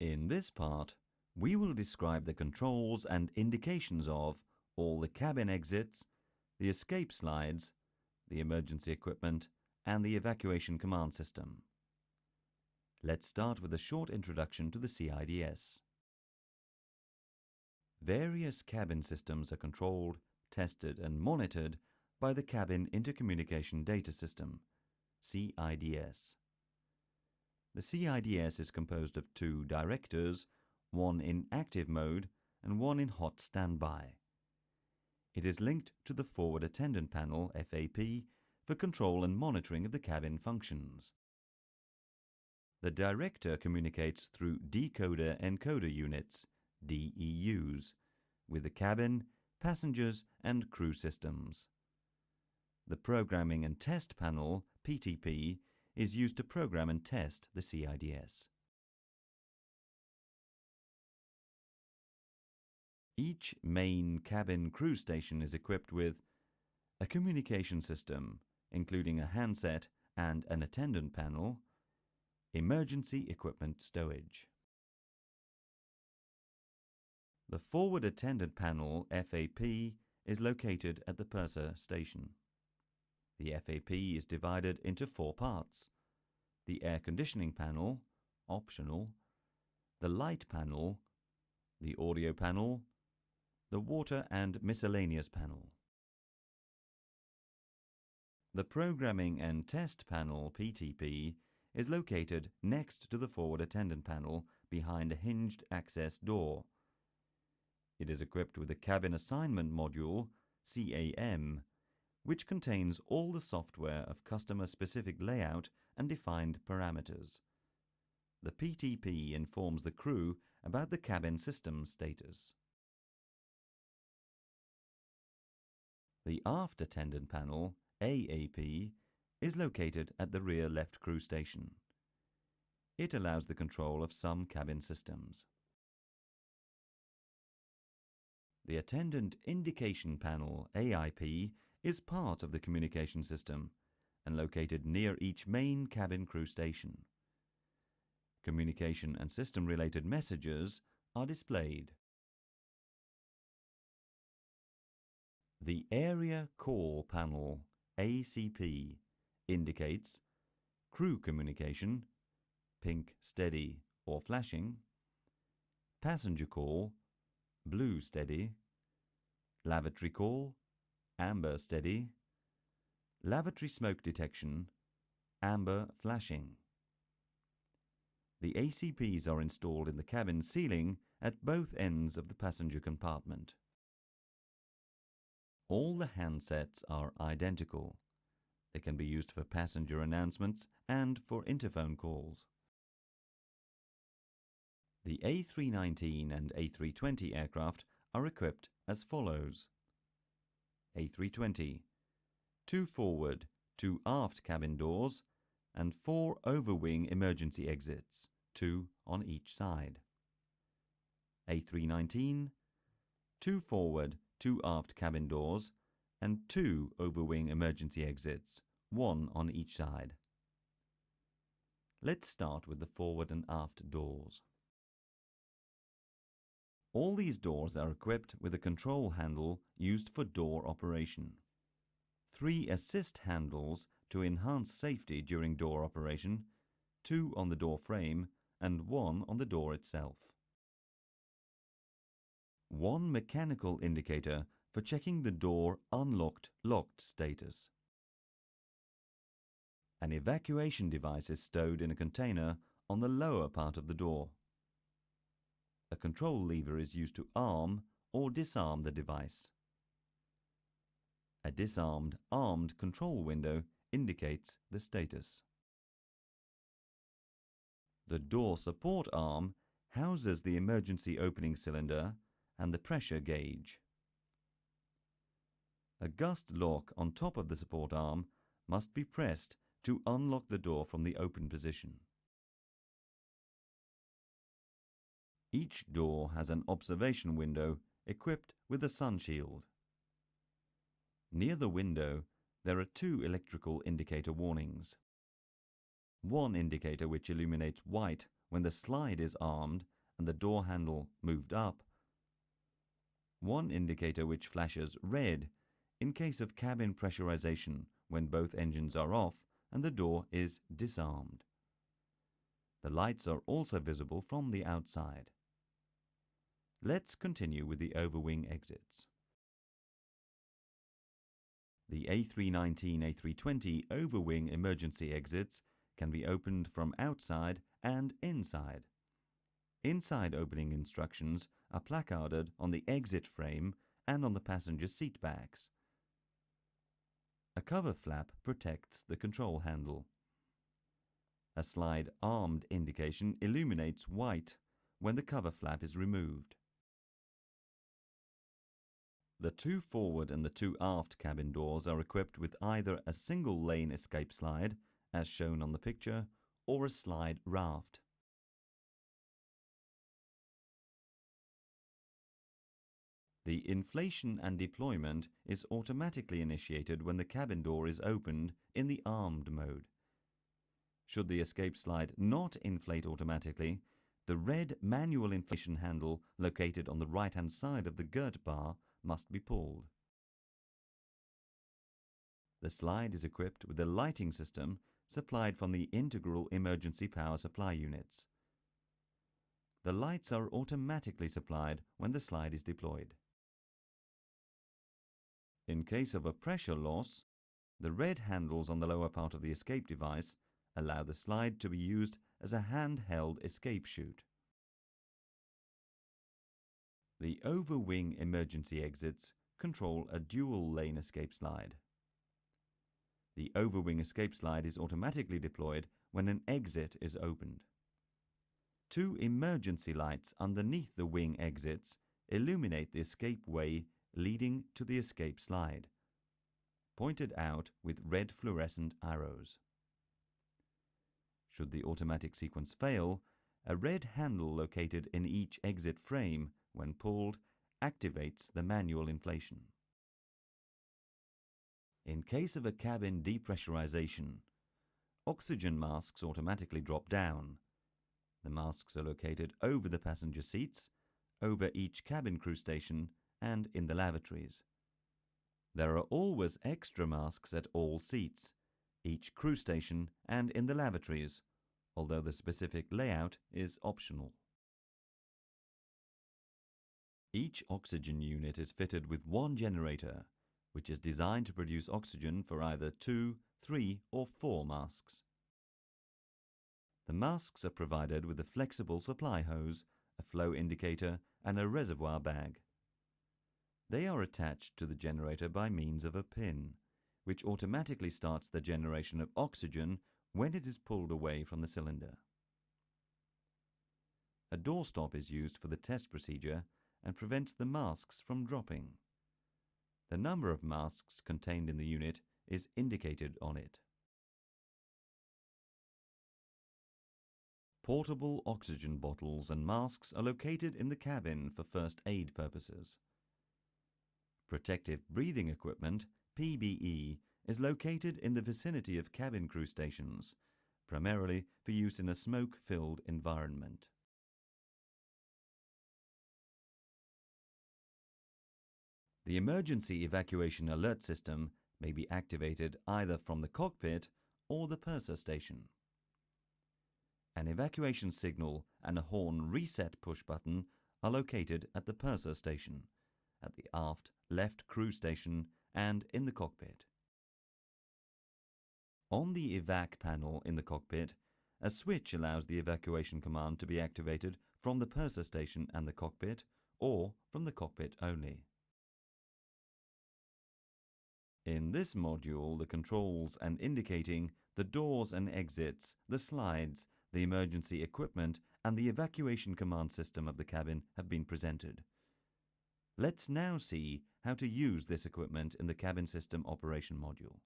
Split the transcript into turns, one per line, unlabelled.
In this part, we will describe the controls and indications of all the cabin exits, the escape slides, the emergency equipment, and the evacuation command system. Let's start with a short introduction to the CIDS. Various cabin systems are controlled, tested, and monitored by the Cabin Intercommunication Data System, CIDS. The CIDS is composed of two directors, one in active mode and one in hot standby. It is linked to the Forward Attendant Panel, FAP, for control and monitoring of the cabin functions. The director communicates through decoder-encoder units, DEUs, with the cabin, passengers, and crew systems. The Programming and Test Panel, PTP, is used to program and test the CIDS. Each main cabin crew station is equipped with a communication system, including a handset and an attendant panel, emergency equipment stowage. The Forward Attendant Panel, FAP, is located at the purser station. The FAP is divided into four parts: the air conditioning panel, optional, the light panel, the audio panel, the water and miscellaneous panel. The Programming and Test Panel, PTP, is located next to the Forward Attendant Panel behind a hinged access door. It is equipped with a Cabin Assignment Module, CAM, which contains all the software of customer-specific layout and defined parameters. The PTP informs the crew about the cabin system status. The Aft Attendant Panel, AAP, is located at the rear left crew station. It allows the control of some cabin systems. The Attendant Indication Panel, AIP, is part of the communication system and located near each main cabin crew station. Communication and system-related messages are displayed. The Area Call Panel, ACP, indicates crew communication, pink steady or flashing, passenger call, blue steady, lavatory call, amber steady, lavatory smoke detection, amber flashing. The ACPs are installed in the cabin ceiling at both ends of the passenger compartment. All the handsets are identical. They can be used for passenger announcements and for interphone calls. The A319 and A320 aircraft are equipped as follows. A320, 2 forward, 2 aft cabin doors and 4 overwing emergency exits, 2 on each side. A319, 2 forward, 2 aft cabin doors and 2 overwing emergency exits, 1 on each side. Let's start with the forward and aft doors. All these doors are equipped with a control handle used for door operation. 3 assist handles to enhance safety during door operation, 2 on the door frame and 1 on the door itself. 1 mechanical indicator for checking the door unlocked/locked status. An evacuation device is stowed in a container on the lower part of the door. A control lever is used to arm or disarm the device. A disarmed armed control window indicates the status. The door support arm houses the emergency opening cylinder and the pressure gauge. A gust lock on top of the support arm must be pressed to unlock the door from the open position. Each door has an observation window equipped with a sun shield. Near the window, there are 2 electrical indicator warnings. One indicator which illuminates white when the slide is armed and the door handle moved up. One indicator which flashes red in case of cabin pressurization when both engines are off and the door is disarmed. The lights are also visible from the outside. Let's continue with the overwing exits. The A319 A320 overwing emergency exits can be opened from outside and inside. Inside opening instructions are placarded on the exit frame and on the passenger seat backs. A cover flap protects the control handle. A slide armed indication illuminates white when the cover flap is removed. The two forward and the two aft cabin doors are equipped with either a single lane escape slide, as shown on the picture, or a slide raft. The inflation and deployment is automatically initiated when the cabin door is opened in the armed mode. Should the escape slide not inflate automatically, the red manual inflation handle located on the right-hand side of the girt bar must be pulled. The slide is equipped with a lighting system supplied from the integral emergency power supply units. The lights are automatically supplied when the slide is deployed. In case of a pressure loss, the red handles on the lower part of the escape device allow the slide to be used as a handheld escape chute. The overwing emergency exits control a dual-lane escape slide. The overwing escape slide is automatically deployed when an exit is opened. Two emergency lights underneath the wing exits illuminate the escape way leading to the escape slide, pointed out with red fluorescent arrows. Should the automatic sequence fail, a red handle located in each exit frame, when pulled, activates the manual inflation. In case of a cabin depressurization, oxygen masks automatically drop down. The masks are located over the passenger seats, over each cabin crew station, and in the lavatories. There are always extra masks at all seats, each crew station, and in the lavatories, although the specific layout is optional. Each oxygen unit is fitted with one generator, which is designed to produce oxygen for either 2, 3, or 4 masks. The masks are provided with a flexible supply hose, a flow indicator, and a reservoir bag. They are attached to the generator by means of a pin, which automatically starts the generation of oxygen when it is pulled away from the cylinder. A doorstop is used for the test procedure and prevents the masks from dropping. The number of masks contained in the unit is indicated on it. Portable oxygen bottles and masks are located in the cabin for first aid purposes. Protective breathing equipment, PBE, is located in the vicinity of cabin crew stations, primarily for use in a smoke-filled environment. The emergency evacuation alert system may be activated either from the cockpit or the purser station. An evacuation signal and a horn reset push button are located at the purser station, at the aft left crew station, and in the cockpit. On the evac panel in the cockpit, a switch allows the evacuation command to be activated from the purser station and the cockpit, or from the cockpit only. In this module, the controls and indicating the doors and exits, the slides, the emergency equipment, and the evacuation command system of the cabin have been presented. Let's now see how to use this equipment in the cabin system operation module.